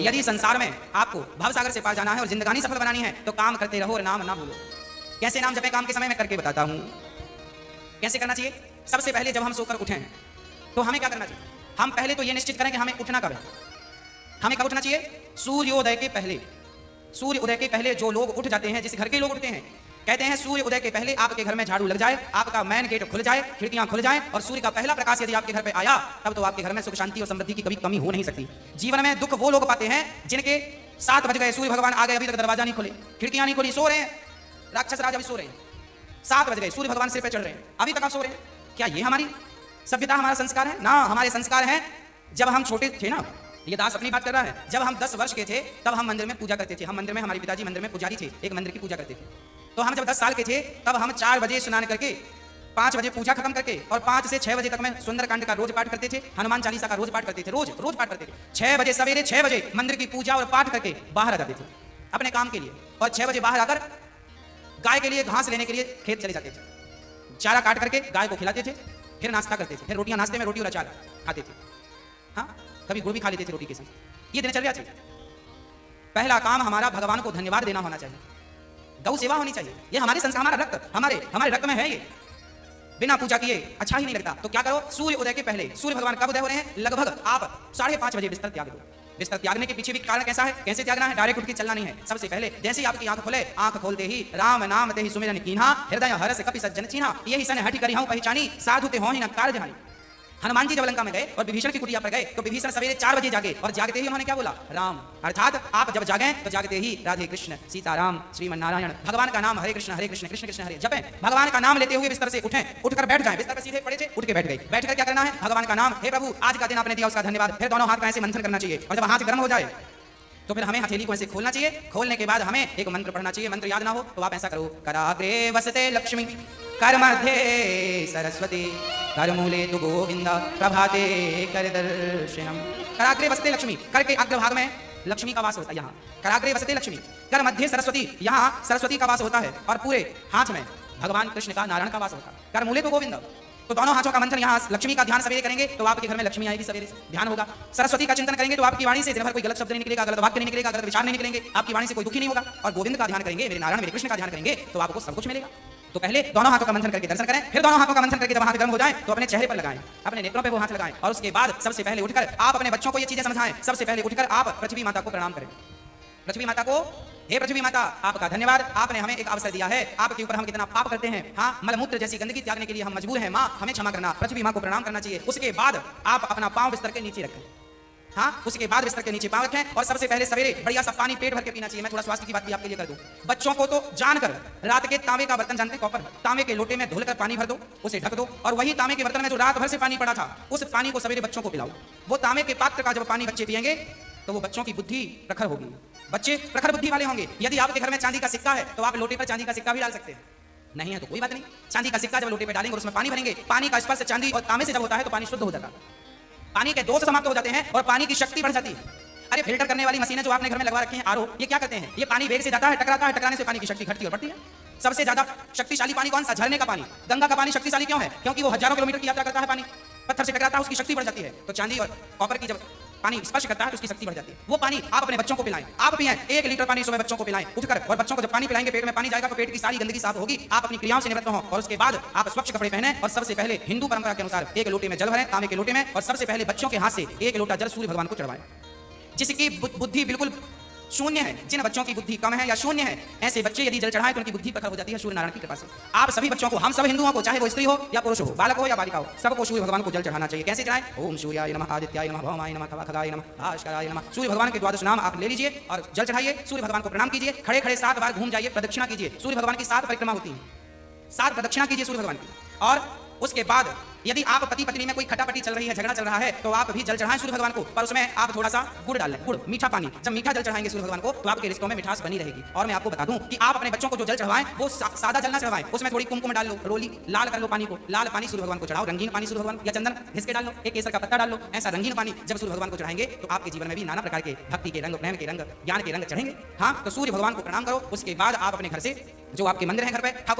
यदि संसार में आपको भवसागर से पार जाना है और जिंदगानी सफल बनानी है तो काम करते रहो और नाम ना भूलो। कैसे नाम जपे काम के समय में करके बताता हूं। कैसे करना चाहिए? सबसे पहले जब हम सोकर उठें तो हमें क्या करना चाहिए? हम पहले तो ये निश्चित करें कि हमें उठना कब है। हमें कब उठना चाहिए? सूर्योदय के पहले। सूर्य उदय के पहले जो लोग उठ जाते हैं, जिस घर के लोग उठते हैं, कहते हैं सूर्य उदय के पहले आपके घर में झाड़ू लग जाए, आपका मेन गेट खुल जाए, खिड़कियां खुल जाएं और सूर्य का पहला प्रकाश यदि आपके घर पे आया तब तो आपके घर में सुख शांति और समृद्धि की कभी कमी हो नहीं सकती। जीवन में दुख वो लोग पाते हैं जिनके 7 बज गए, सूर्य भगवान आ गए, अभी तक दरवाजा नहीं खुले, खिड़कियां नहीं खुली, सो रहे हैं, राक्षस राज अभी सो रहे हैं। 7 बज गए, सूर्य भगवान सिर पे चढ़ रहे हैं, अभी तक आप सो रहे हैं। क्या ये हमारी सभ्यता, हमारा संस्कार है? ना, हमारे संस्कार हैं जब हम छोटे थे ना, ये दास अपनी बात कर रहा है, जब हम 10 वर्ष के थे तब हम मंदिर में पूजा करते थे। हम मंदिर में, हमारे पिताजी मंदिर में पुजारी थे, एक मंदिर की पूजा करते थे। तो हम जब 10 साल के थे तब हम 4 बजे स्नान करके 5 बजे पूजा खत्म करके और 5 से 6 बजे तक में सुंदरकांड का रोज पाठ करते थे, हनुमान चालीसा का रोज पाठ करते थे, रोज पाठ करते थे। 6 बजे सवेरे 6 बजे मंदिर की पूजा और पाठ करके बाहर आ जाते थे अपने काम के लिए और 6 बजे बाहर आकर गाय के लिए घास लेने के लिए खेत चले जाते थे। चारा काट करके गाय को खिलाते थे, फिर नाश्ता करते थे, फिर रोटियां, नाश्ते में रोटी और अचार खाते थे। हाँ, कभी गुड़ भी खा लेते थे रोटी के साथ। ये दिनचर्या थी। पहला काम हमारा भगवान को धन्यवाद देना होना चाहिए, गौ सेवा होनी चाहिए। ये हमारे संस्कार, हमारा रक्त, हमारे रक्त में है। ये बिना पूजा किए अच्छा ही नहीं लगता। तो क्या करो? सूर्य उदय के पहले, सूर्य भगवान कब उदय हो रहे हैं? लगभग आप 5:30 बजे बिस्तर त्याग दो। बिस्तर त्यागने के पीछे भी कारण कैसा है, कैसे त्यागना है? डायरेक्ट उठ के चलना नहीं है। सबसे पहले जैसे ही आपकी आंख खुले, आंख खोलते ही राम नाम ते ही सुमिरन कीन्हा, हृदय हर्ष कपि सज्जन चीन्हा, यही सन हटि करिहउँ पहचानी, साधु ते होहि न कार्य हानि। हनुमान जी जब लंका में गए और विभीषण की कुटिया पर गए तो विभीषण सवेरे 4 बजे जागे और जागते ही उन्होंने क्या बोला? राम। अर्थात आप जब जागें तो जागते ही राधे कृष्ण सीताराम श्रीमन्नारायण, भगवान का नाम हरे कृष्ण कृष्ण कृष्ण हरे जपें। भगवान का नाम लेते हुए बिस्तर से उठें, उठकर बैठ जाएं। बिस्तर पर सीधे पड़े थे, उठ के बैठ गए। बैठकर क्या करना है? भगवान का नाम, हे प्रभु आज का दिन आपने दिया उसका धन्यवाद। फिर दोनों हाथ को ऐसे मंथन करना चाहिए और जब हाथ गर्म हो जाए तो फिर हमें हथेली को ऐसे खोलना चाहिए। खोलने के बाद हमें एक मंत्र पढ़ना चाहिए। मंत्र याद ना हो तो आप ऐसा करो, कराग्रे वसते लक्ष्मी, कर मध्ये सरस्वती, कर मूले तु गोविंद, प्रभाते कर दर्शनम। कराग्रे वसते लक्ष्मी, कर के अग्रभाग में लक्ष्मी का वास होता है। यहाँ कराग्रे वसते लक्ष्मी, कर मध्य सरस्वती, यहाँ सरस्वती का वास होता है और पूरे हाथ में भगवान कृष्ण का, नारायण का वास होता है। कर मूले तु गोविंद, तो दोनों हाथों का मंथन, यहाँ लक्ष्मी का ध्यान सवेरे करेंगे तो आपके घर में लक्ष्मी आएगी, सवेरे ध्यान होगा। सरस्वती का चिंतन करेंगे तो आपकी वाणी से दिन भर कोई गलत शब्द नहीं निकलेगा, गलत वाक्य नहीं निकलेगा, गलत विचार नहीं निकलेंगे, आपकी वाणी से कोई दुखी नहीं होगा। और गोविंद का ध्यान करेंगे, मेरे नारायण मेरे कृष्ण का ध्यान करेंगे तो आपको सब कुछ मिलेगा। तो पहले दोनों हाथों का मंथन करके दर्शन करें, फिर दोनों हाथों का मंथन करके जब हाथ गर्म हो जाए तो अपने चेहरे पर लगाएं, अपने नेत्रों पे वो हाथ लगाएं और उसके बाद सबसे पहले उठकर आप अपने बच्चों को ये चीजें समझाएं। सबसे पहले उठकर आप पृथ्वी माता को प्रणाम करें। पृथ्वी माता को, हे पृथ्वी माता आपका धन्यवाद, आपने हमें एक अवसर दिया है, आपके ऊपर हम कितना पाप करते हैं। हाँ, मलमूत्र जैसी गंदगी त्यागने के लिए हम मजबूर हैं। माँ हमें क्षमा करना। पृथ्वी माँ को प्रणाम करना चाहिए। उसके बाद आप अपना पाँव बिस्तर के नीचे रखें। हाँ, उसके बाद बिस्तर के नीचे पाँव रखें और सबसे पहले सवेरे बढ़िया सा पानी पेट भर के पीना चाहिए। मैं थोड़ा स्वास्थ्य की बात भी आपके लिए कर दूं। बच्चों को तो जानकर रात के तांबे का बर्तन, जानते हैं कॉपर, तांबे के लोटे में धुलकर पानी भर दो, उसे ढक दो और वही तांबे के बर्तन में जो रात भर से पानी पड़ा था उस पानी को सवेरे बच्चों को पिलाओ। वो तांबे के पात्र का जब पानी बच्चे पिएंगे तो वो बच्चों की बुद्धि प्रखर होगी, बच्चे प्रखर बुद्धि वाले होंगे। यदि आपके घर में चांदी का सिक्का है तो आप लोटे पर चांदी का सिक्का भी डाल सकते हैं, नहीं है तो कोई बात नहीं। चांदी का सिक्का जब लोटे पर डालेंगे और उसमें पानी भरेंगे, पानी का स्पर्श चांदी और तांबे से जब होता है तो पानी शुद्ध हो जाता है, पानी के दोष समाप्त हो जाते हैं और पानी की शक्ति बढ़ जाती है। अरे फिल्टर करने वाली मशीनें जो आपने घर में लगवा रखी हैं, आरओ, ये क्या करते हैं? ये पानी वेग से जाता है, टकराता है, टकराने से पानी की शक्ति घटती और बढ़ती है। सबसे ज्यादा शक्तिशाली पानी कौन सा? झरने का पानी। गंगा का पानी शक्तिशाली क्यों है? क्योंकि वो हजारों किलोमीटर की यात्रा करता है, पानी पत्थर से टकराता है, उसकी शक्ति बढ़ जाती है। तो चांदी और कॉपर की जब पानी स्पर्श करता है तो उसकी शक्ति बढ़ जाती है। वो पानी आप अपने बच्चों को पिलाएं, आप पिएं। 1 लीटर पानी सुबह बच्चों को पिलाएं उठकर, और बच्चों को जब पानी पिलाएंगे पेट में पानी जाएगा तो पेट की सारी गंदगी साफ होगी, आप अपनी क्रियाओं से निवृत्त हो और उसके बाद आप स्वच्छ कपड़े पहने और सबसे पहले हिंदू परंपरा के अनुसार 1 लोटे में जल भरें, तांबे के लोटे में, और सबसे पहले बच्चों के हाथ से 1 लोटा जल सूर्य भगवान को चढ़वाएं। जिसकी बुद्धि बिल्कुल शून्य है, जिन बच्चों की बुद्धि कम है या शून्य है, ऐसे बच्चे यदि जल चढ़ाएं तो उनकी बुद्धि प्रखर हो जाती है सूर्य नारायण की कृपा से। आप सभी बच्चों को, हम सब हिंदुओं को, चाहे वो स्त्री हो या पुरुष हो, बालक हो या बालिका हो, सबको सूर्य भगवान को जल चढ़ाना चाहिए। कैसे चढ़ाएं? ओम सूर्याय नमः, आदित्याय नमः, भौमाय नमः, खगाय नमः, भास्कराय नमः। सूर्य भगवान के द्वादश नाम आप ले लीजिए और जल चढ़ाइए, सूर्य भगवान को प्रणाम कीजिए, खड़े खड़े 7 बार घूम जाइए, प्रदक्षिणा कीजिए। सूर्य भगवान की 7 परिक्रमा होती है, 7 प्रदक्षिणा कीजिए सूर्य भगवान की। और उसके बाद यदि आप पति पत्नी में कोई खटापटी चल रही है, झगड़ा चल रहा है, तो आप भी जल चढ़ाएं सूर्य भगवान को, पर उसमें आप थोड़ा सा गुड़ डाल लें, गुड़, मीठा पानी। जब मीठा जल चढ़ाएंगे सूर्य भगवान को तो आपके रिश्तों में मिठास बनी रहेगी। और मैं आपको बता दूं कि आप अपने बच्चों को जो जल चढ़वाएं वो सादा जल ना चढ़वाएं, उसमें थोड़ी कुमकुम डाल लो, रोली लाल कर लो पानी को, लाल पानी सूर्य भगवान को चढ़ाओ, रंगीन पानी सूर्य भगवान, या चंदन घिस के डाल लो, एक केसर का पत्ता डाल लो, ऐसा रंगीन पानी जब सूर्य भगवान को चढ़ाएंगे तो आपके जीवन में भी नाना प्रकार के भक्ति के रंग, प्रेम के रंग, ज्ञान के रंग चढ़ेंगे। हाँ, तो सूर्य भगवान को प्रणाम करो। उसके बाद आप अपने घर से, जो आपके मंदिर है घर पे, ठाकुर